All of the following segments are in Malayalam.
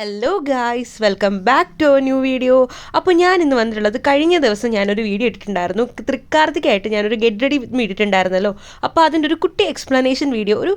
Hello guys, welcome back to new video. അപ്പോൾ ഞാൻ ഇന്ന് വന്നിട്ടുള്ളത്, കഴിഞ്ഞ ദിവസം ഞാനൊരു വീഡിയോ ഇട്ടിട്ടുണ്ടായിരുന്നു. തൃക്കാർത്തിക്കായിട്ട് ഞാനൊരു ഗെറ്റ് റെഡി വിത്ത് മീ ഇട്ടിട്ടുണ്ടായിരുന്നല്ലോ. അപ്പോൾ അതിൻ്റെ ഒരു കുട്ടി എക്സ്പ്ലനേഷൻ വീഡിയോ, ഒരു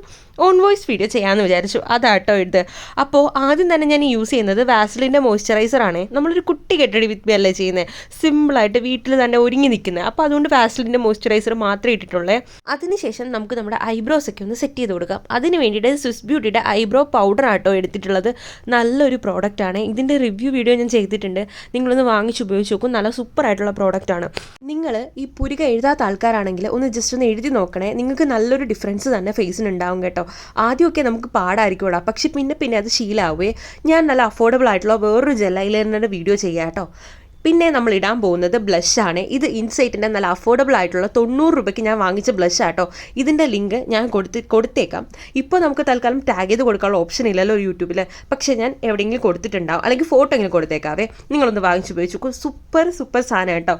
ഓൺ വോയിസ് വീഡിയോ ചെയ്യാമെന്ന് വിചാരിച്ചു. അതാട്ടോ ഇത്. അപ്പോൾ ആദ്യം തന്നെ ഞാൻ യൂസ് ചെയ്യുന്നത് വാസ്ലിൻ്റെ മോയ്സ്ചറൈസറാണ്. നമ്മളൊരു കുട്ടി ഗെറ്റ് റെഡി വിത്ത് മീ അല്ലേ ചെയ്യുന്നത്, സിമ്പിളായിട്ട് വീട്ടിൽ തന്നെ ഒരുങ്ങി നിൽക്കുന്നത്. അപ്പോൾ അതുകൊണ്ട് വാസ്ലിൻ്റെ മോയ്സ്ചറൈസർ മാത്രമേ ഇട്ടിട്ടുള്ളൂ. അതിനുശേഷം നമുക്ക് നമ്മുടെ ഐബ്രോസ് ഒക്കെ ഒന്ന് സെറ്റ് ചെയ്ത് കൊടുക്കാം. അതിന് വേണ്ടിയിട്ട് സ്വിസ് ബ്യൂട്ടിയുടെ ഐബ്രോ പൗഡർ ആട്ടോ എടുത്തിട്ടുള്ളത്. നല്ലൊരു പ്രോഡക്റ്റാണ്. ഇതിൻ്റെ റിവ്യൂ വീഡിയോ ഞാൻ ചെയ്തിട്ടുണ്ട്, നിങ്ങളൊന്ന് വാങ്ങിച്ച് ഉപയോഗിച്ച് നോക്കും. നല്ല സൂപ്പറായിട്ടുള്ള പ്രോഡക്റ്റാണ്. നിങ്ങൾ ഈ പുരിക എഴുതാത്ത ആൾക്കാരാണെങ്കിൽ ഒന്ന് ജസ്റ്റ് ഒന്ന് എഴുതി നോക്കണേ. നിങ്ങൾക്ക് നല്ലൊരു ഡിഫറൻസ് തന്നെ ഫേസിന് ഉണ്ടാവും കേട്ടോ. ആദ്യമൊക്കെ നമുക്ക് പാടായിരിക്കും ഇടാം, പക്ഷെ പിന്നെ അത് ശീലമാവുകയെ. ഞാൻ നല്ല അഫോർഡബിൾ ആയിട്ടുള്ള വേറൊരു ജെൽ ഐലൈനറിൻ്റെ വീഡിയോ ചെയ്യാം കേട്ടോ. പിന്നെ നമ്മൾ ഇടാൻ പോകുന്നത് ബ്ലഷാണ്. ഇത് ഇൻസൈറ്റിൻ്റെ നല്ല അഫോർഡബിൾ ആയിട്ടുള്ള 90 രൂപയ്ക്ക് ഞാൻ വാങ്ങിച്ച ബ്ലഷ് ആട്ടോ. ഇതിൻ്റെ ലിങ്ക് ഞാൻ കൊടുത്തേക്കാം. ഇപ്പോൾ നമുക്ക് തൽക്കാലം ടാഗ് ചെയ്ത് കൊടുക്കാനുള്ള ഓപ്ഷൻ ഇല്ലല്ലോ യൂട്യൂബിൽ, പക്ഷേ ഞാൻ എവിടെയെങ്കിലും കൊടുത്തിട്ടുണ്ടാവും, അല്ലെങ്കിൽ ഫോട്ടോ എങ്കിലും കൊടുത്തേക്കാവേ. നിങ്ങളൊന്ന് വാങ്ങിച്ച് ഉപയോഗിച്ചു നോക്കും. സൂപ്പർ സാധനം കേട്ടോ.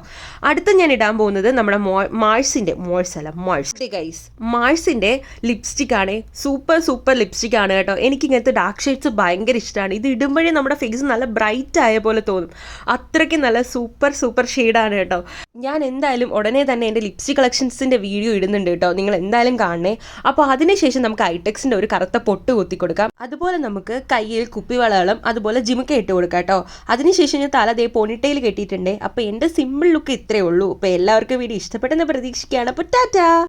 അടുത്ത് ഞാൻ ഇടാൻ പോകുന്നത് നമ്മുടെ മാഴ്സിൻ്റെ ലിപ്സ്റ്റിക്കാണ്. സൂപ്പർ ലിപ്സ്റ്റിക്കാണ് കേട്ടോ. എനിക്കിങ്ങനത്തെ ഡാർക്ക് ഷെയ്ഡ്സ് ഭയങ്കര ഇഷ്ടമാണ്. ഇത് ഇടുമ്പോഴേ നമ്മുടെ ഫേസ് നല്ല ബ്രൈറ്റ് ആയ പോലെ തോന്നും. അത്രയ്ക്ക് നല്ല സൂപ്പർ ഷെയ്ഡാണ് കേട്ടോ. ഞാൻ എന്തായാലും ഉടനെ തന്നെ എൻ്റെ ലിപ്സ്റ്റിക് കളക്ഷൻസിൻ്റെ വീഡിയോ ഇടുന്നുണ്ട് കേട്ടോ, നിങ്ങൾ എന്തായാലും കാണണേ. അപ്പോൾ അതിനുശേഷം നമുക്ക് ഐടെക്സിൻ്റെ ഒരു കറുത്ത പൊട്ട് കുത്തി കൊടുക്കാം. അതുപോലെ നമുക്ക് കയ്യിൽ കുപ്പിവളകളും അതുപോലെ ജിമുക്ക ഇട്ട് കൊടുക്കാം കേട്ടോ. അതിനുശേഷം ഞാൻ തല പോണിറ്റയിൽ കെട്ടിയിട്ടുണ്ട്. അപ്പോൾ എൻ്റെ സിമ്പിൾ ലുക്ക് ഇത്രയേ ഉള്ളൂ. അപ്പോൾ എല്ലാവർക്കും വീഡിയോ ഇഷ്ടപ്പെട്ടെന്ന് പ്രതീക്ഷിക്കുകയാണ്. അപ്പോൾ ടാറ്റാ.